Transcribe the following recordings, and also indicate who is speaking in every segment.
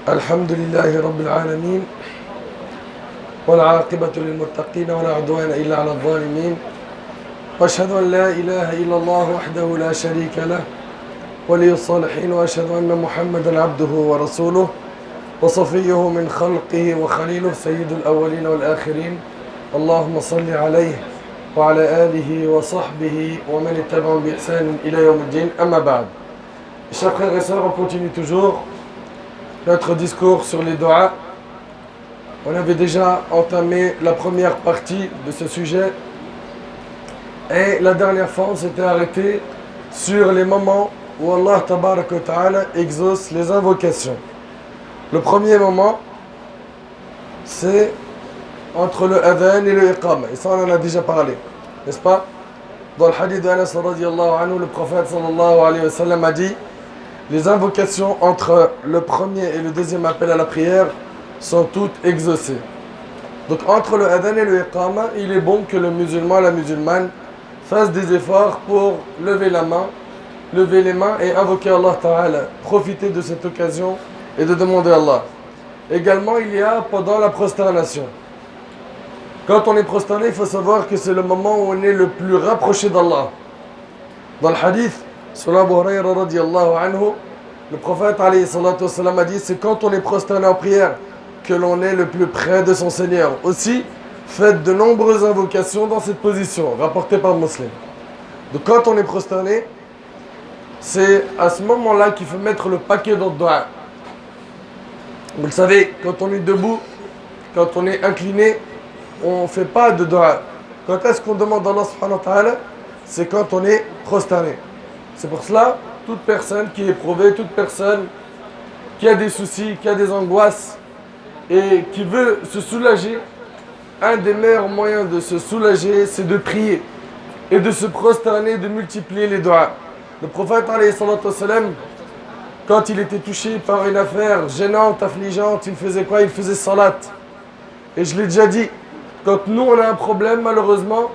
Speaker 1: الحمد لله رب العالمين والعاقبة للمتقين ولا عدوان إلا على الظالمين وأشهد أن لا إله إلا الله وحده لا شريك له ولي الصالحين وأشهد أن محمدا عبده ورسوله وصفيه من خلقه وخليله سيد الأولين والآخرين اللهم صل عليه وعلى آله وصحبه ومن اتبعهم بإحسان إلى يوم الدين أما بعد. Chers frères et sœurs, on continue toujours notre discours sur les doigts. On avait déjà entamé la première partie de ce sujet et la dernière fois on s'était arrêté sur les moments où Allah Tabaraka wa Ta'ala exauce les invocations. Le premier moment, c'est entre le adhan et le iqama. Et ça on en a déjà parlé, n'est-ce pas? Dans le hadith d'Anas radiyallahu anhu, le prophète sallallahu alayhi wa sallam a dit: les invocations entre le premier et le deuxième appel à la prière sont toutes exaucées. Donc entre le adhan et le iqama, il est bon que le musulman, la musulmane fasse des efforts pour lever la main, lever les mains et invoquer Allah Ta'ala. Profiter de cette occasion et de demander à Allah. Également, il y a pendant la prosternation. Quand on est prosterné, il faut savoir que c'est le moment où on est le plus rapproché d'Allah. Dans le hadith, sur Abu Hurayra radiyallahu anhu, le prophète alayhi salatu wassalam a dit: c'est quand on est prosterné en prière que l'on est le plus près de son Seigneur. Aussi, faites de nombreuses invocations dans cette position, rapportée par Muslim. Donc quand on est prosterné, c'est à ce moment-là qu'il faut mettre le paquet dans le doigt. Vous le savez, quand on est debout, quand on est incliné, on ne fait pas de doigt. Quand est-ce qu'on demande à Allah subhanahu wa ta'ala? C'est quand on est prosterné. C'est pour cela, toute personne qui est éprouvée, toute personne qui a des soucis, qui a des angoisses et qui veut se soulager, un des meilleurs moyens de se soulager, c'est de prier et de se prosterner, de multiplier les doigts. Le prophète alayhi salatu wassalam, quand il était touché par une affaire gênante, affligeante, il faisait quoi? Il faisait salat. Et je l'ai déjà dit, quand nous on a un problème, malheureusement,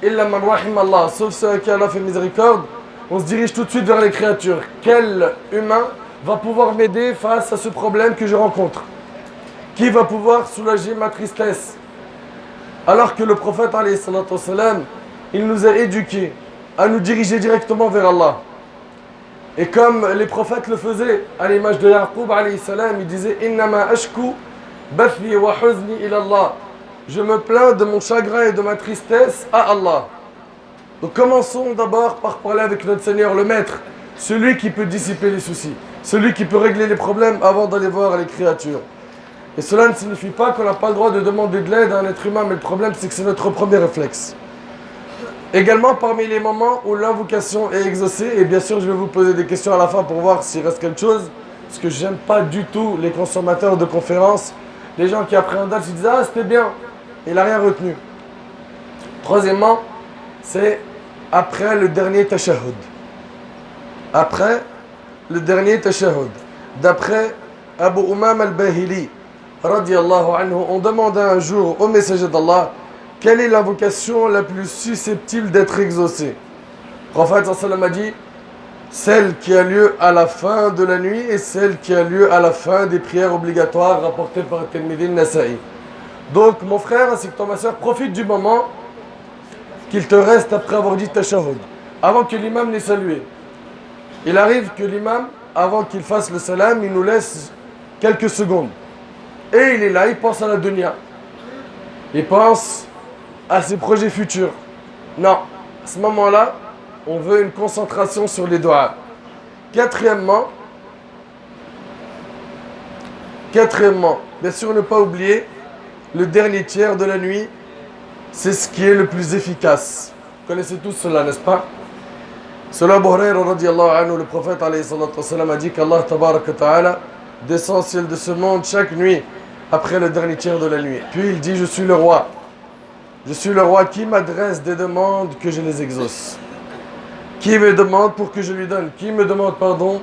Speaker 1: illa man rahim Allah, sauf ceux à qui Allah fait miséricorde, on se dirige tout de suite vers les créatures. Quel humain va pouvoir m'aider face à ce problème que je rencontre? Qui va pouvoir soulager ma tristesse? Alors que le prophète alayhi salatu wassalam, il nous a éduqués à nous diriger directement vers Allah. Et comme les prophètes le faisaient, à l'image de Yaqub alayhi salam, il disait: innama ashku bathi wa huzni ila Allah. Je me plains de mon chagrin et de ma tristesse à Allah. Donc commençons d'abord par parler avec notre Seigneur, le Maître, celui qui peut dissiper les soucis, celui qui peut régler les problèmes avant d'aller voir les créatures. Et cela ne signifie pas qu'on n'a pas le droit de demander de l'aide à un être humain, mais le problème c'est que c'est notre premier réflexe. Également parmi les moments où l'invocation est exaucée, et bien sûr je vais vous poser des questions à la fin pour voir s'il reste quelque chose, parce que j'aime pas du tout les consommateurs de conférences, les gens qui après un date se disent: ah c'était bien, il n'a rien retenu. Troisièmement, c'est après le dernier tashahhud. Après le dernier tashahhud. D'après Abu Umam al-Bahili, radiyallahu anhu, on demanda un jour au messager d'Allah: quelle est l'invocation la plus susceptible d'être exaucée? Le prophète sallallahu alayhi wa sallam a dit: celle qui a lieu à la fin de la nuit et celle qui a lieu à la fin des prières obligatoires rapportées par Tirmidhi al-Nasa'i. Donc mon frère ainsi que toi ma soeur, profite du moment qu'il te reste après avoir dit tashahhud, avant que l'imam n'ait salué. Il arrive que l'imam, avant qu'il fasse le salam, il nous laisse quelques secondes. Et il est là, il pense à la dunya. Il pense à ses projets futurs. Non, à ce moment-là, on veut une concentration sur les doigts. Quatrièmement, bien sûr ne pas oublier, le dernier tiers de la nuit, c'est ce qui est le plus efficace. Vous connaissez tous cela, n'est-ce pas? Selon Abu Hurayra radiyallahu anhu, le prophète alayhi salatu wassalam a dit qu'Allah tabaraka ta'ala descend au ciel de ce monde chaque nuit après le dernier tiers de la nuit. Puis il dit: je suis le roi. Je suis le roi qui m'adresse des demandes que je les exauce. Qui me demande pour que je lui donne? Qui me demande pardon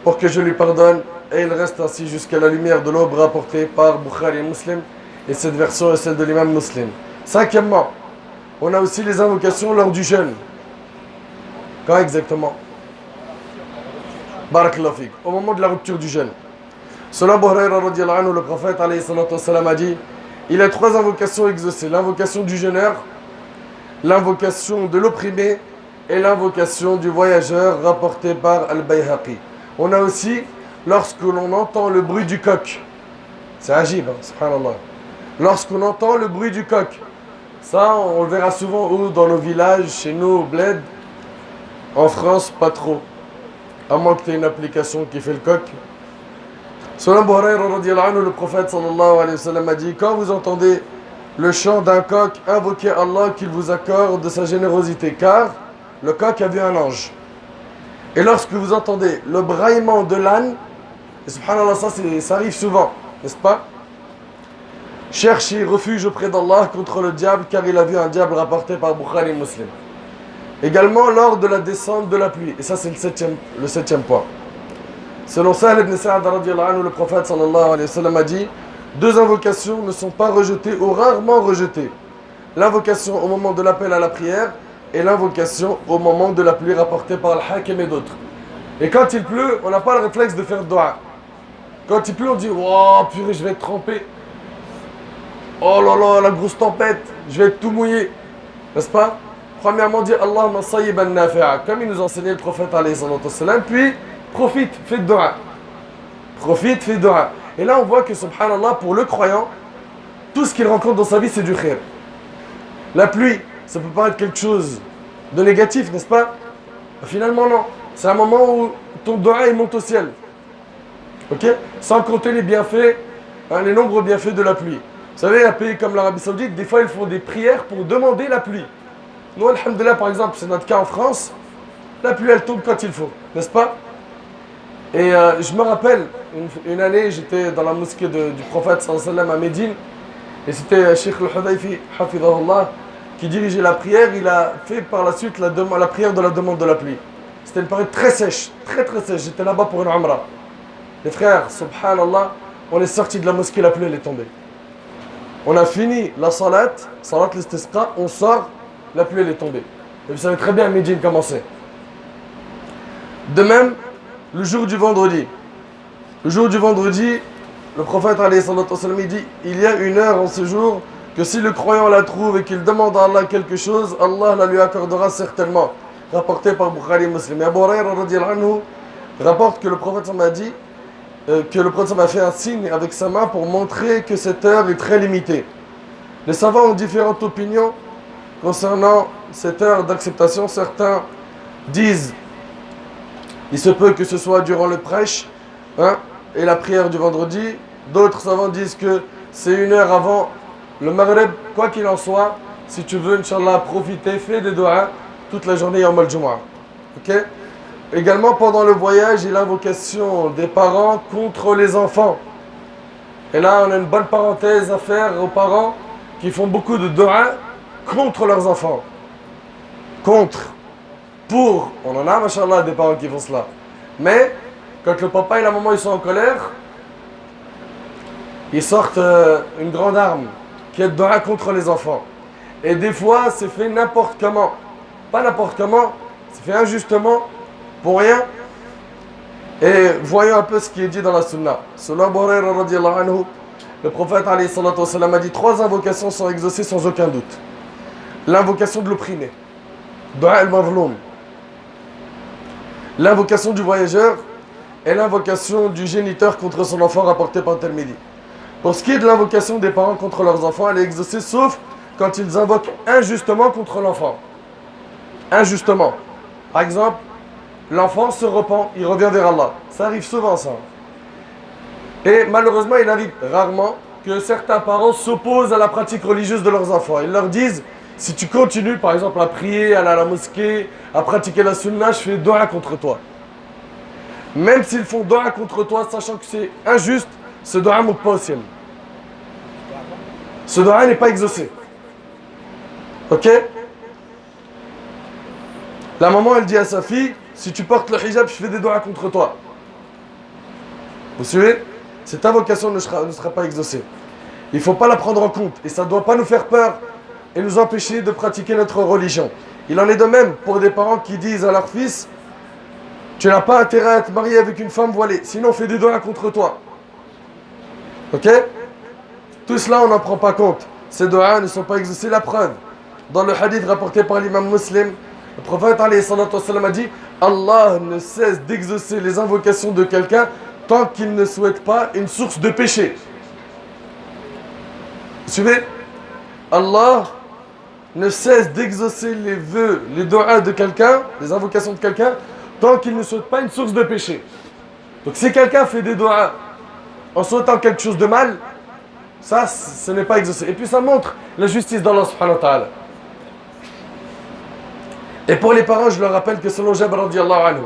Speaker 1: pour que je lui pardonne? Et il reste ainsi jusqu'à la lumière de l'aube rapportée par Bukhari et Muslim. Et cette version est celle de l'imam Muslim. Cinquièmement, on a aussi les invocations lors du jeûne. Quand exactement? Barakallahu fik. Au moment de la rupture du jeûne. Selon Abu Huraira radiyallahu anhu, le prophète alayhi salatu wassalam a dit, il y a 3 invocations exaucées. L'invocation du jeûneur, l'invocation de l'opprimé et l'invocation du voyageur rapportée par Al-Bayhaqi. On a aussi, lorsque l'on entend le bruit du coq, c'est agib, hein, subhanallah. Lorsqu'on entend le bruit du coq, ça on le verra souvent où, dans nos villages, chez nous, au bled. En France, pas trop. À moins que tu aies une application qui fait le coq. Selon Abu Huraira radiyallahu anhu, le prophète sallallahu alayhi wa sallam a dit, quand vous entendez le chant d'un coq, invoquez Allah qu'il vous accorde de sa générosité, car le coq a vu un ange. Et lorsque vous entendez le braillement de l'âne, et subhanallah, ça arrive souvent, n'est-ce pas? Cherchez refuge auprès d'Allah contre le diable, car il a vu un diable rapporté par Bukhari Muslim. Également lors de la descente de la pluie, et ça c'est le septième point. Selon Sahl ibn Sa'd radiyallahu anhu, le prophète sallallahu alayhi wa sallam a dit, 2 invocations ne sont pas rejetées ou rarement rejetées. L'invocation au moment de l'appel à la prière et l'invocation au moment de la pluie rapportée par Al-Hakim et d'autres. Et quand il pleut, on n'a pas le réflexe de faire dua. Quand il pleut, on dit, oh purée, je vais être trempé. Oh là là, la grosse tempête, je vais être tout mouillé. N'est-ce pas? Premièrement, dit Allahumma sayyiban nafi'a, comme il nous enseignait le prophète alayhi salatu wassalam. Puis, profite, fais dua. Profite, fais dua. Et là, on voit que, subhanallah, pour le croyant, tout ce qu'il rencontre dans sa vie, c'est du khir. La pluie, ça peut paraître quelque chose de négatif, n'est-ce pas? Finalement, non. C'est un moment où ton dua, il monte au ciel. Ok? Sans compter les bienfaits, hein, les nombreux bienfaits de la pluie. Vous savez, un pays comme l'Arabie Saoudite, des fois, ils font des prières pour demander la pluie. Nous, alhamdoulilah, par exemple, c'est notre cas en France, la pluie, elle tombe quand il faut, n'est-ce pas? Et je me rappelle, une année, j'étais dans la mosquée du prophète sallallahu alayhi wa sallam à Médine, et c'était Cheikh al-Hudayfi, hafidhahullah, qui dirigeait la prière. Il a fait par la suite la prière de la demande de la pluie. C'était une période très sèche, très très sèche. J'étais là-bas pour une umrah. Les frères, subhanallah, on est sorti de la mosquée, la pluie, elle est tombée. On a fini la salat l'istisqa, on sort, la pluie, elle est tombée. Et vous savez très bien Médine comment c'est. De même, le jour du vendredi. Le jour du vendredi, le prophète alayhi salatu wassalam, il dit, il y a une heure en ce jour que si le croyant la trouve et qu'il demande à Allah quelque chose, Allah la lui accordera certainement. Rapporté par Bukhari Muslim. Et Abu Huraira radiyallahu anhu rapporte que le prophète m'a dit que le prophète m'a fait un signe avec sa main pour montrer que cette heure est très limitée. Les savants ont différentes opinions concernant cette heure d'acceptation. Certains disent, il se peut que ce soit durant le prêche, hein, et la prière du vendredi. D'autres savants disent que c'est une heure avant le Maghreb. Quoi qu'il en soit, si tu veux, Inch'Allah, profiter, fais des doigts toute la journée en Al-Jumu'ah. Ok? Également, pendant le voyage, il y a l'invocation des parents contre les enfants. Et là, on a une bonne parenthèse à faire aux parents qui font beaucoup de doigts contre leurs enfants. Contre. Pour. On en a, machallah, des parents qui font cela. Mais, quand le papa et la maman ils sont en colère, ils sortent une grande arme qui est de doigt contre les enfants. Et des fois, c'est fait n'importe comment. Pas n'importe comment, c'est fait injustement, pour rien. Et voyons un peu ce qui est dit dans la sunna. Selon Abu Huraira radiyallahu anhu, le prophète alayhi salatu wassalam a dit 3 invocations sont exaucées sans aucun doute. L'invocation de l'opprimé, Dua al-Mazloum. L'invocation du voyageur et l'invocation du géniteur contre son enfant rapportée par Tirmidhi. Pour ce qui est de l'invocation des parents contre leurs enfants, elle est exaucée sauf quand ils invoquent injustement contre l'enfant. Injustement. Par exemple, l'enfant se repent, il revient vers Allah. Ça arrive souvent, ça. Et malheureusement, il arrive rarement que certains parents s'opposent à la pratique religieuse de leurs enfants. Ils leur disent, si tu continues, par exemple, à prier, à aller à la mosquée, à pratiquer la sunna, je fais dua contre toi. Même s'ils font dua contre toi, sachant que c'est injuste, ce dua ne monte pas au ciel. Ce dua n'est pas exaucé. Ok? La maman, elle dit à sa fille, si tu portes le hijab, je fais des doigts contre toi. Vous suivez? Cette invocation ne sera pas exaucée. Il ne faut pas la prendre en compte. Et ça ne doit pas nous faire peur et nous empêcher de pratiquer notre religion. Il en est de même pour des parents qui disent à leur fils, tu n'as pas intérêt à te marier avec une femme voilée, sinon fais des doigts contre toi. Ok? Tout cela, on n'en prend pas compte. Ces doigts ne sont pas exaucés. La preuve, dans le hadith rapporté par l'imam Muslim, le prophète alayhi salatu wassalam a dit Allah ne cesse d'exaucer les invocations de quelqu'un tant qu'il ne souhaite pas une source de péché. Vous suivez? Allah ne cesse d'exaucer les vœux, les doigts de quelqu'un, les invocations de quelqu'un, tant qu'il ne souhaite pas une source de péché. Donc si quelqu'un fait des doigts en souhaitant quelque chose de mal, ça, ce n'est pas exaucé. Et puis ça montre la justice d'Allah subhanahu wa ta'ala. Et pour les parents, je leur rappelle que selon Jabir radiallahu anhu,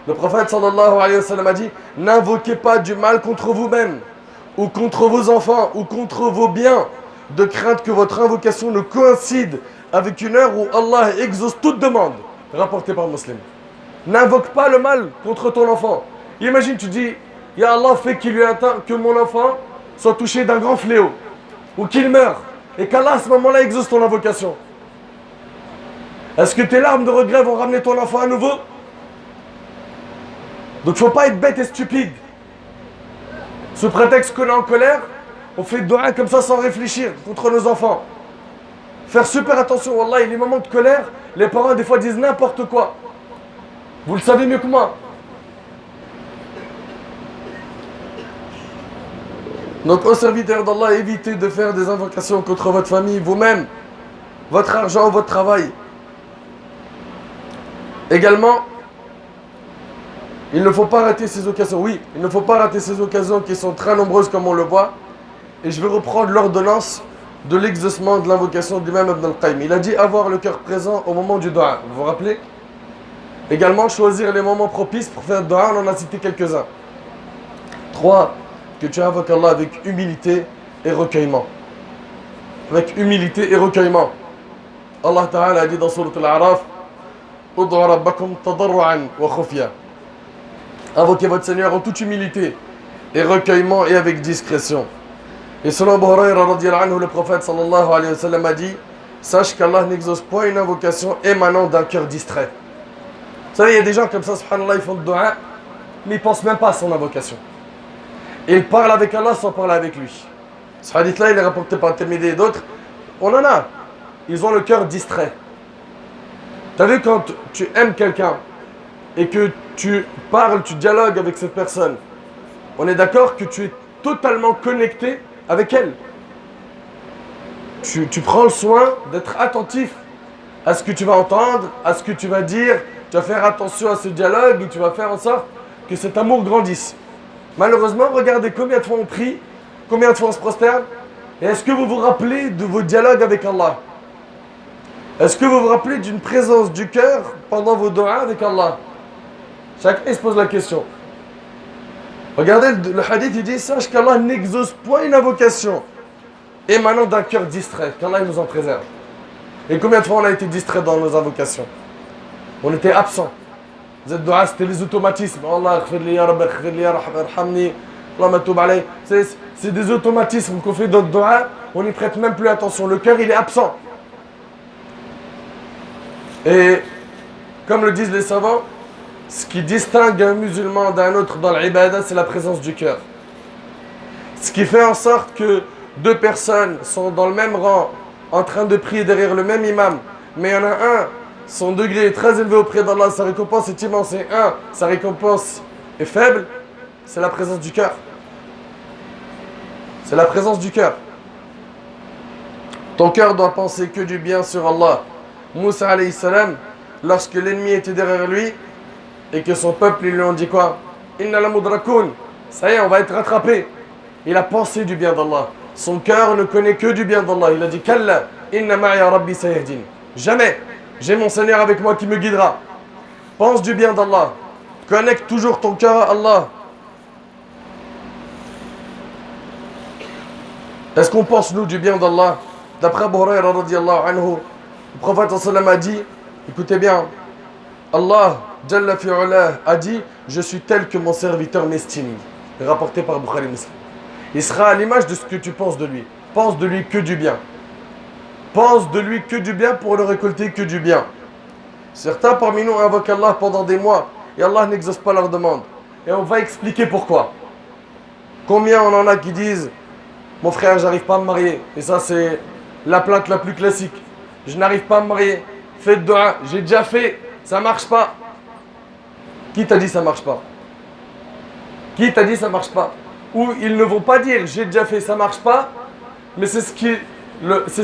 Speaker 1: le prophète sallallahu alayhi wa sallam a dit n'invoquez pas du mal contre vous-même, ou contre vos enfants, ou contre vos biens, de crainte que votre invocation ne coïncide avec une heure où Allah exauce toute demande. Rapporté par Muslim. N'invoque pas le mal contre ton enfant. Imagine, tu dis Ya Allah, fait qu'il lui atteint, que mon enfant soit touché d'un grand fléau, ou qu'il meure, et qu'Allah à ce moment-là exauce ton invocation. Est-ce que tes larmes de regret vont ramener ton enfant à nouveau? Donc il ne faut pas être bête et stupide. Sous prétexte qu'on est en colère, on fait doua comme ça sans réfléchir contre nos enfants. Faire super attention, wallah, les moments de colère, les parents des fois disent n'importe quoi. Vous le savez mieux que moi. Donc aux serviteurs d'Allah, évitez de faire des invocations contre votre famille, vous-même, votre argent, votre travail. Également, il ne faut pas rater ces occasions. Oui, il ne faut pas rater ces occasions qui sont très nombreuses comme on le voit. Et je vais reprendre l'ordonnance de l'exaucement de l'invocation de l'imam Ibn al-Qayyim. Il a dit avoir le cœur présent au moment du dua. Vous vous rappelez? Également, choisir les moments propices pour faire dua. On en a cité quelques-uns. 3. Que tu invoques Allah avec humilité et recueillement. Avec humilité et recueillement. Allah Ta'ala a dit dans Surat Al-A'raf Ud'u rabbakum tadarru'an wa khufya. Invoquez votre Seigneur en toute humilité et recueillement et avec discrétion. Et selon Abu Hurayra radiyallahu anhu, le prophète sallallahu alayhi wa sallam a dit sache qu'Allah n'exauce pas une invocation émanant d'un cœur distrait. Vous savez, il y a des gens comme ça, subhanallah, ils font de dua, mais ils ne pensent même pas à son invocation. Et ils parlent avec Allah sans parler avec lui. Ce hadith-là, il est rapporté par Tirmidhi et d'autres. On en a. Ils ont le cœur distrait. Tu as vu quand tu aimes quelqu'un et que tu parles, tu dialogues avec cette personne, on est d'accord que tu es totalement connecté avec elle. Tu prends le soin d'être attentif à ce que tu vas entendre, à ce que tu vas dire. Tu vas faire attention à ce dialogue et tu vas faire en sorte que cet amour grandisse. Malheureusement, regardez combien de fois on prie, combien de fois on se prosterne. Et est-ce que vous vous rappelez de vos dialogues avec Allah? Est-ce que vous vous rappelez d'une présence du cœur pendant vos doigts avec Allah? Chacun se pose la question. Regardez le hadith, il dit sache qu'Allah n'exauce point une invocation émanant d'un cœur distrait, qu'Allah nous en préserve. Et combien de fois on a été distrait dans nos invocations? On était absent. Cette doua, c'était les automatismes. Allah, khfirli ya Rabbi, khfirli ya Rahmani, Allah matoub alayh. C'est des automatismes qu'on fait dans le doua, on n'y prête même plus attention. Le cœur, il est absent. Et comme le disent les savants, ce qui distingue un musulman d'un autre dans l'ibada, c'est la présence du cœur. Ce qui fait en sorte que deux personnes sont dans le même rang, en train de prier derrière le même imam, mais il y en a un, son degré est très élevé auprès d'Allah, sa récompense est immense, et un, sa récompense est faible, c'est la présence du cœur. C'est la présence du cœur. Ton cœur doit penser que du bien sur Allah. Moussa alayhi salam, lorsque l'ennemi était derrière lui et que son peuple lui ont dit quoi? Inna la mudrakoun, ça y est, on va être rattrapé. Il a pensé du bien d'Allah. Son cœur ne connaît que du bien d'Allah. Il a dit Kalla, inna ma'a rabbi sayahdin. Jamais, j'ai mon Seigneur avec moi qui me guidera. Pense du bien d'Allah. Connecte toujours ton cœur à Allah. Est-ce qu'on pense nous du bien d'Allah? D'après Abu Hurayra radiyallahu anhu, le prophète sallam a dit, écoutez bien, Allah Jalla fi'ula a dit, je suis tel que mon serviteur m'estime. Rapporté par Bukhari Muslim. Il sera à l'image de ce que tu penses de lui. Pense de lui que du bien. Pense de lui que du bien pour ne récolter que du bien. Certains parmi nous invoquent Allah pendant des mois et Allah n'exauce pas leur demande. Et on va expliquer pourquoi. Combien on en a qui disent Mon frère, j'arrive pas à me marier. Et ça, c'est la plainte la plus classique. Je n'arrive pas à me marier. Faites dua. J'ai déjà fait. Ça marche pas. Qui t'a dit ça marche pas? Qui t'a dit ça marche pas? Ou ils ne vont pas dire j'ai déjà fait, ça marche pas, mais c'est ce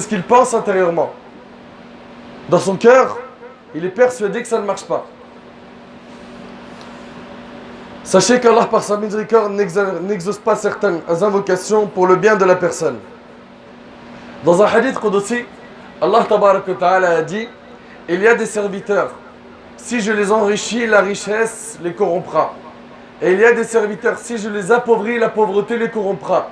Speaker 1: qu'il pense intérieurement. Dans son cœur, il est persuadé que ça ne marche pas. Sachez qu'Allah, par sa miséricorde, n'exauce pas certaines invocations pour le bien de la personne. Dans un hadith Qudsi, Allah Tabarak wa Ta'ala a dit: il y a des serviteurs, si je les enrichis, la richesse les corrompra. Et il y a des serviteurs, si je les appauvris, la pauvreté les corrompra.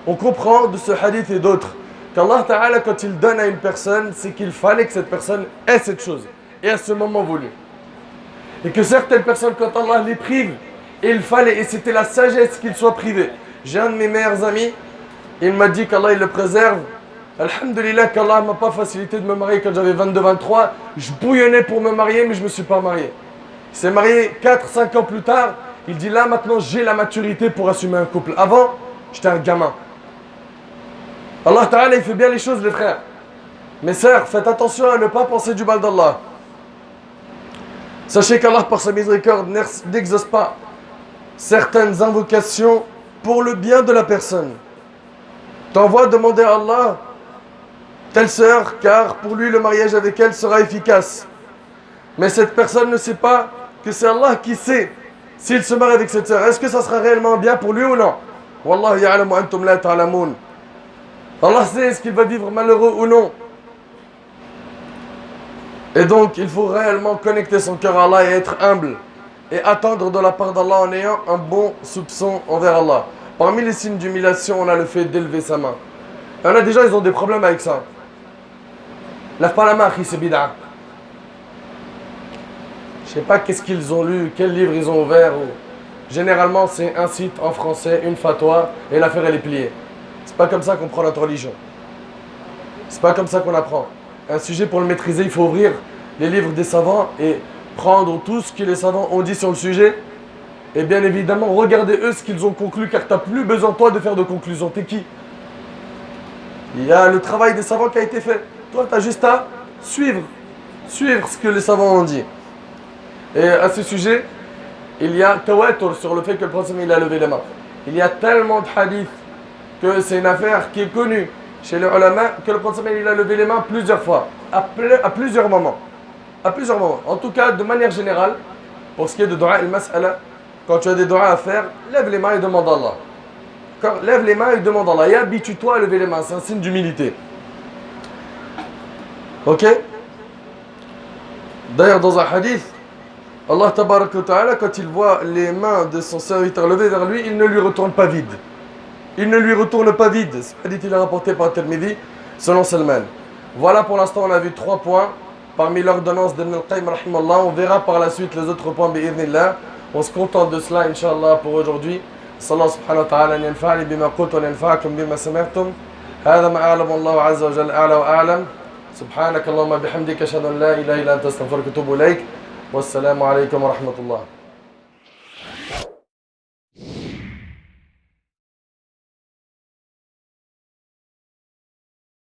Speaker 1: On comprend de ce hadith et d'autres qu'Allah Ta'ala, quand il donne à une personne, c'est qu'il fallait que cette personne ait cette chose, et à ce moment voulu. Et que certaines personnes, quand Allah les prive, il fallait, et c'était la sagesse qu'ils soient privés. J'ai un de mes meilleurs amis, il m'a dit qu'Allah il le préserve. Alhamdulillah qu'Allah m'a pas facilité de me marier quand j'avais 22-23. Je bouillonnais pour me marier, mais je ne me suis pas marié. Il s'est marié 4-5 ans plus tard. Il dit là maintenant j'ai la maturité pour assumer un couple. Avant, j'étais un gamin. Allah Ta'ala il fait bien les choses les frères. Mes sœurs, faites attention à ne pas penser du mal d'Allah. Sachez qu'Allah par sa miséricorde n'exauce pas certaines invocations pour le bien de la personne. T'envoies demander à Allah telle sœur, car pour lui le mariage avec elle sera efficace. Mais cette personne ne sait pas que c'est Allah qui sait s'il se marie avec cette sœur. Est-ce que ça sera réellement bien pour lui ou non? Wallahu ya'lamu wa antum la ta'lamun. Allah sait est-ce qu'il va vivre malheureux ou non. Et donc il faut réellement connecter son cœur à Allah et être humble. Et attendre de la part d'Allah en ayant un bon soupçon envers Allah. Parmi les signes d'humiliation, on a le fait d'élever sa main. Il y en a des gens, ils ont des problèmes avec ça. Lève pas la main, c'est bid'a. Je sais pas qu'est-ce qu'ils ont lu, quel livre ils ont ouvert. Généralement, c'est un site en français, une fatwa, et l'affaire elle est pliée. C'est pas comme ça qu'on prend notre religion. C'est pas comme ça qu'on apprend. Un sujet, pour le maîtriser, il faut ouvrir les livres des savants et prendre tout ce que les savants ont dit sur le sujet. Et bien évidemment, regardez eux ce qu'ils ont conclu, car tu n'as plus besoin toi de faire de conclusion. T'es qui? Il y a le travail des savants qui a été fait. Toi, tu as juste à suivre ce que les savants ont dit. Et à ce sujet, il y a tawatur sur le fait que le prophète il a levé les mains. Il y a tellement de hadiths que c'est une affaire qui est connue chez les ulama que le prophète il a levé les mains plusieurs fois, à plusieurs moments. À plusieurs moments. En tout cas, de manière générale, pour ce qui est de dua al-mas'ala, quand tu as des doigts à faire, lève les mains et demande à Allah. Lève les mains et demande à Allah. Et habitue-toi à lever les mains. C'est un signe d'humilité. Ok? D'ailleurs, dans un hadith, Allah Tabarak wa Ta'ala, quand il voit les mains de son serviteur levées vers lui, il ne lui retourne pas vide. Il ne lui retourne pas vide. Ce hadith, il est rapporté par Tirmidhi, selon Salman. Voilà, pour l'instant, on a vu 3 points. Parmi l'ordonnance d'Ibn al-Qayyim, rahimallah, on verra par la suite les autres points, bi'idhnillah. On se contente de cela, Inch'Allah, pour aujourd'hui. Sallallahu subhanahu wa ta'ala an yanfa'ani bima qultu wa yanfa'akum bima sami'tum. Hadha ma a'lamu Allahu azza wa jalla a'la wa a'lam. Subhanaka Allahumma bihamdika ashhadu an la ilaha illa anta astaghfiruka wa atubu ilayk. Wassalamu alaykum wa rahmatullah.